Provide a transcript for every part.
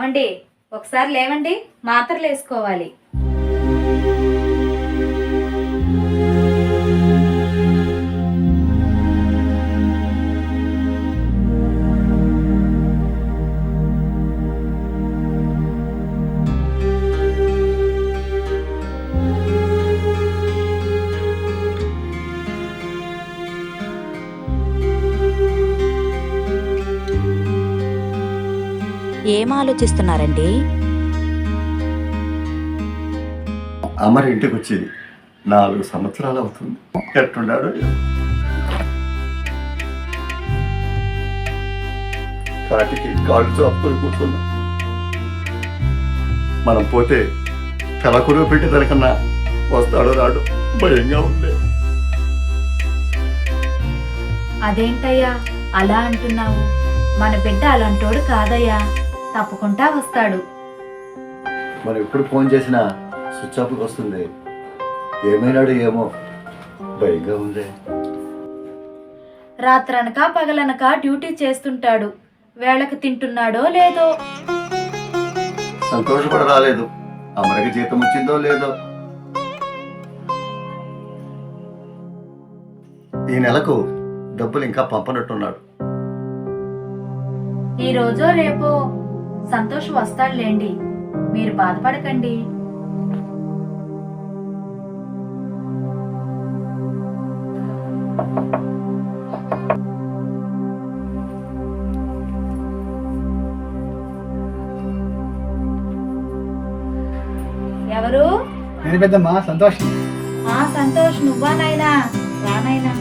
ఏమండి, ఒకసారి లేవండి, మాత్రలు వేసుకోవాలి. ఏం ఆలోచిస్తున్నారండి? అమర్ ఇంటికి వచ్చేది 4 సంవత్సరాలు అవుతుంది. ఎట్టున్నాడు కాటికి కాళ్ళు చాపుకొని కూర్చున్నా. మనం పోతే తలకురువు పెట్టి తనకన్నా వస్తాడో రాడు భయంగా ఉంది. అదేంటయ్యా అలా అంటున్నావు? మన బిడ్డ అలాంటోడు కాదయ్యా, తప్పకుండా వస్తాడు. మనం ఎప్పుడు ఫోన్ చేసినా స్విచ్ ఆఫ్కి వస్తుంది. ఏమైనాడు ఏమో భయంగా ఉంది. రాత్రనక పగలనక డ్యూటీ చేస్తుంటాడు. వేళకు తింటున్నాడో లేదో. సంతోషపడ రాలేదు. అమరకి జీతం వచ్చిందో లేదో. ఈ నెలకు డబ్బులు ఇంకా పంపనట్టున్నాడు. ఈ రోజో రేపో సంతోష్ వస్తాడులేండి, మీరు బాధపడకండి. ఎవరు? నేను పెద్దమ్మా సంతోష్. సంతోష్, నువ్వా నాయనా? రానాయనా.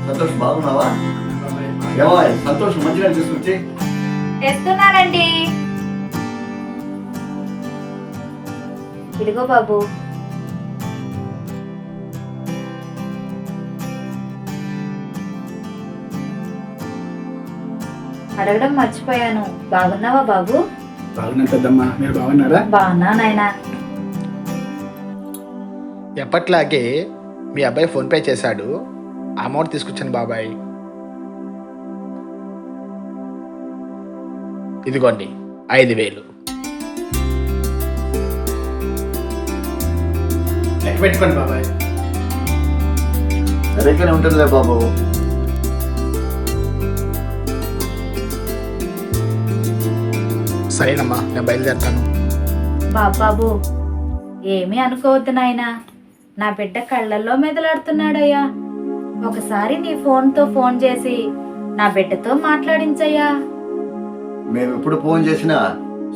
సంతోష్ బాగున్నావా? ఏమో సంతోష్ మంచిగా తీసుకొచ్చి తెస్తున్నానండి. ఇదిగో బాబు. అడగడం మర్చిపోయాను, బాగున్నావా బాబు? బాగున్నా పెద్దమ్మా, మీరు బాగున్నారా? బాగున్నా నాయనా. ఎప్పట్లాగే మీ అబ్బాయి ఫోన్పే చేశాడు. అమౌంట్ తీసుకొచ్చాను బాబాయ్. ఇదిగోండి 5,000. లెక్క పెట్టుకోండి బాబాయ్. సరిగ్గానే ఉంటుందిలే బాబు. సరేనమ్మా, నేను బయలుదేరుతాను. బాబాబు, ఏమీ అనుకోవద్దు నాయనా. నా బిడ్డ కళ్ళల్లో మెదలాడుతున్నాడయ్యా. ఒకసారి నీ ఫోన్తో ఫోన్ చేసి నా బిడ్డతో మాట్లాడించయ్యా. మేము ఇప్పుడు ఫోన్ చేసినా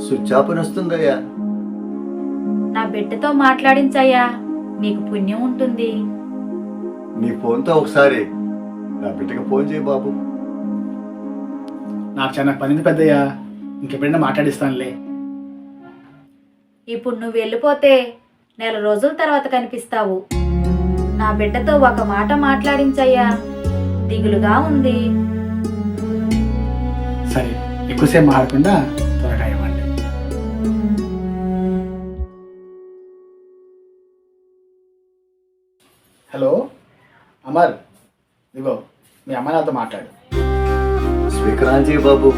స్విచ్ ఆఫ్ అని వస్తుందయ్యా. నా బిడ్డతో మాట్లాడించయ్యా, నీకు పుణ్యం ఉంటుంది. నీ ఫోన్తో ఒకసారి నా బిడ్డకి ఫోన్ చేయి బాబు. నాకు చాలా పనిది పెద్దయ్యా, ఇంకెప్పుడైనా మాట్లాడిస్తానులే. ఇప్పుడు నువ్వు వెళ్ళిపోతే నెల రోజుల తర్వాత కనిపిస్తావు. నా బిడ్డతో ఒక మాట మాట్లాడించయ్యా, దిగులుగా ఉంది. సరే, ఎక్కువసేపు మాట్లాడకుండా త్వరగా ఇవ్వండి. హలో అమర్, ఇదిగో మీ అమ్మ నాతో మాట్లాడు. స్వీకరాంజీ బాబు.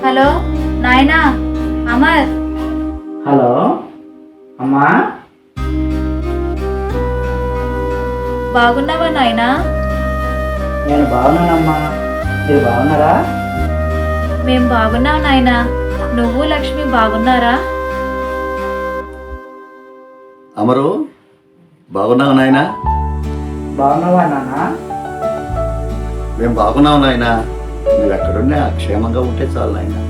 హలో నాయనా, అమర్. హలో అమ్మా, బాగున్నావా నాయనా? నేను బాగున్నానమ్మా, మీరు బాగున్నారా? మేం బాగున్నాం నాయనా. నువ్వు లక్ష్మి బాగున్నారా? అమరు బాగున్నావు నాయనా? బాగున్నావా నాన్న? మేము బాగున్నావు నాయనా. నువ్వు ఎక్కడున్నా క్షేమంగా ఉంటే చాలు నాయనా.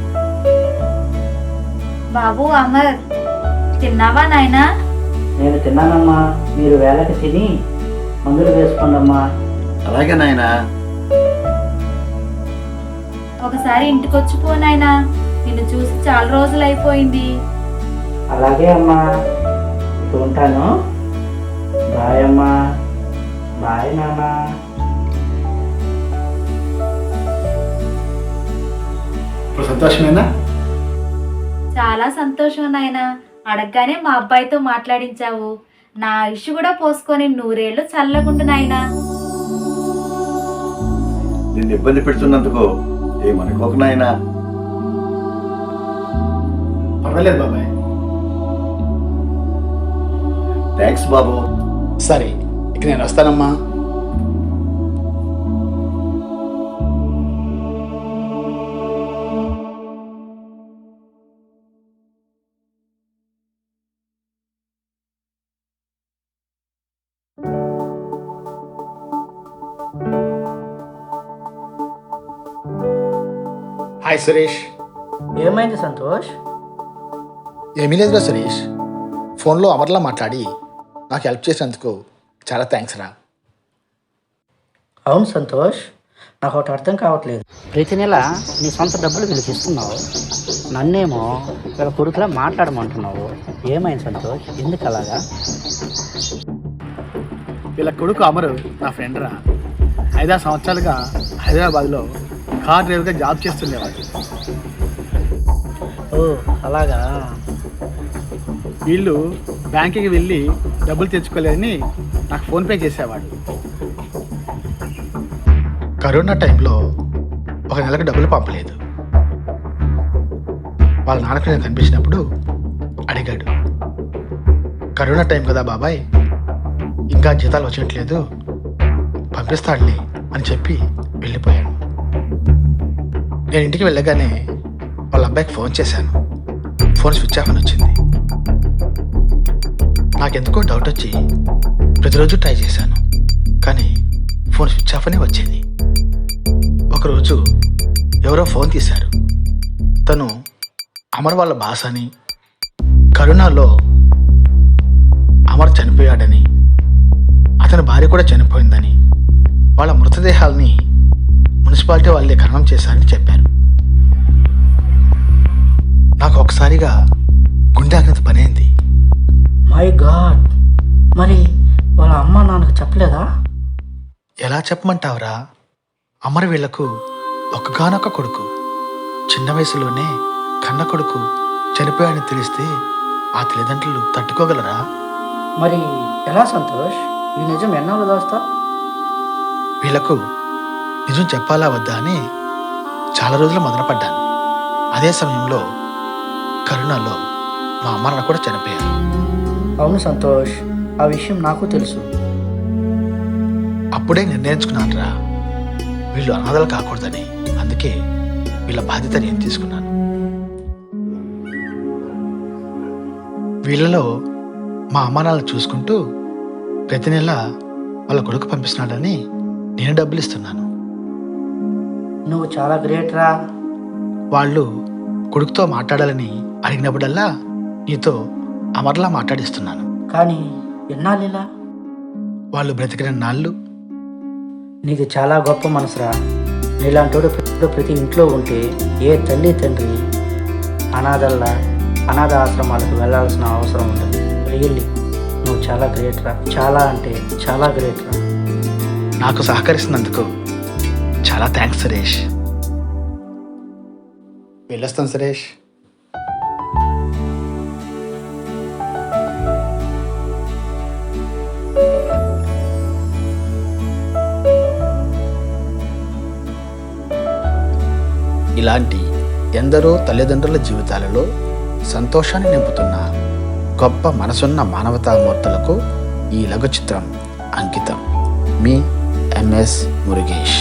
బాబు అమర్, తిన్నావా నాయనా? నేను తిన్నానమ్మా, మీరు వేళకి తిని మందులు వేసుకోండమ్మా. అలాగే నాయనా. ఒకసారి ఇంటికొచ్చి పో నాయనా, నిన్ను చూసి చాలా రోజులు అయిపోయింది. అలాగే అమ్మా, ఇప్పుడు ఉంటాను. బాయ్ అమ్మా. బాయ్ నాన్న. ఇప్పుడు సంతోషమేనా? చాలా సంతోషం నాయనా. అడగగానే మా అబ్బాయితో మాట్లాడించావు. నా ఆయుష్ కూడా పోసుకొని 100 ఏళ్ళు చల్లగుండు నాయనా. నిన్ను ఇబ్బంది పెడుతున్నందుకు ఏమనుకోకు నాయనా. పర్వాలేదు బాబాయ్. థ్యాంక్స్ బాబు. సరే ఇక నేను వస్తానమ్మా. హాయ్ సురేష్. ఏమైంది సంతోష్? ఏమీ లేదురా సురేష్, ఫోన్లో అమర్లా మాట్లాడి నాకు హెల్ప్ చేసినందుకు చాలా థ్యాంక్స్ రా. అవును సంతోష్, నాకు ఒకటి అర్థం కావట్లేదు. ప్రతి నెల నీ సొంత డబ్బులు వీళ్ళకి ఇస్తున్నావు, నన్నేమో వీళ్ళ కొడుకులా మాట్లాడమంటున్నావు. ఏమైంది సంతోష్, ఎందుకు అలాగా? వీళ్ళ కొడుకు అమరు నా ఫ్రెండ్ రా. 5-6 సంవత్సరాలుగా హైదరాబాద్లో కార్ డ్రైవర్గా జాబ్ చేస్తుండేవాడు. ఓ అలాగా. వీళ్ళు బ్యాంకుకి వెళ్ళి డబ్బులు తెచ్చుకోలేదని నాకు ఫోన్పే చేసేవాడు. కరోనా టైంలో ఒక నెలకు డబ్బులు పంపలేదు. వాళ్ళ నాన్నకు నేను కనిపించినప్పుడు అడిగాడు, కరోనా టైం కదా బాబాయ్, ఇంకా జీతాలు వచ్చేయట్లేదు, పంపిస్తాడులే అని చెప్పి వెళ్ళిపోయాను. నేను ఇంటికి వెళ్ళగానే వాళ్ళ అబ్బాయికి ఫోన్ చేశాను. ఫోన్ స్విచ్ ఆఫ్ అని వచ్చింది. నాకెందుకో డౌట్ వచ్చి ప్రతిరోజు ట్రై చేశాను, కానీ ఫోన్ స్విచ్ ఆఫ్ అనే వచ్చింది. ఒకరోజు ఎవరో ఫోన్ తీశారు. తను అమర్ వాళ్ళ బాస్ అని, కరోనాలో అమర్ చనిపోయాడని, అతని భార్య కూడా చనిపోయిందని, వాళ్ళ మృతదేహాల్ని మున్సిపాలిటీ వాళ్ళే ఖననం చేశారని చెప్పారు. నాకు ఒకసారిగా గుండె ఆగినంత పనైంది. మై గాడ్, మరి వాళ్ళ అమ్మ నాన్నకు చెప్పలేదా? ఎలా చెప్పమంటావురా? అమర్ వీళ్లకు ఒక్కగానొక్క కొడుకు. చిన్న వయసులోనే కన్న కొడుకు చనిపోయాడని తెలిస్తే ఆ తల్లిదండ్రులు తట్టుకోగలరా? మరి ఎలా సంతోష్, ఈ నిజం ఎన్నాళ్ళు దాస్తా? వీళ్లకు నిజం చెప్పాలా వద్దా అని చాలా రోజులు మొదలుపడ్డాను. అదే సమయంలో కరోనాలో మా అమ్మ నాన్న కూడా చనిపోయారు. అవును సంతోష్, ఆ విషయం నాకు తెలుసు. అప్పుడే నిర్ణయించుకున్నాను రా, వీళ్ళు అనాథలు కాకూడదని. అందుకే వీళ్ళ బాధ్యత నేను తీసుకున్నాను. వీళ్ళలో మా అమ్మ నాన్నలు చూసుకుంటూ ప్రతి నెల వాళ్ళ కొడుకు పంపిస్తున్నాడని నేను డబ్బులు ఇస్తున్నాను. నువ్వు చాలా గ్రేట్ రా. వాళ్ళు కొడుకుతో మాట్లాడాలని అడిగినప్పుడల్లా నీతో అమర్లా మాట్లాడిస్తున్నాను. కానీ ఎన్నాళ్ళు ఇలా? వాళ్ళు బ్రతికిన నాళ్ళు. నీది చాలా గొప్ప మనసురా. నీలాంటోడు ప్రతి ఇంట్లో ఉంటే ఏ తల్లి తండ్రి అనాథ ఆశ్రమాలకు వెళ్ళాల్సిన అవసరం ఉండదు. రియల్లీ నువ్వు చాలా గ్రేట్ రా, చాలా అంటే చాలా గ్రేట్ రా. నాకు సహకరిస్తున్నందుకు చాలా థ్యాంక్స్ సురేష్. వెళ్ళొస్తాను సురేష్. ఇలాంటి ఎందరో తల్లిదండ్రుల జీవితాలలో సంతోషాన్ని నింపుతున్న గొప్ప మనసున్న మానవతామూర్తులకు ఈ లఘు చిత్రం అంకితం. మీ ఎంఎస్ మురుగేష్.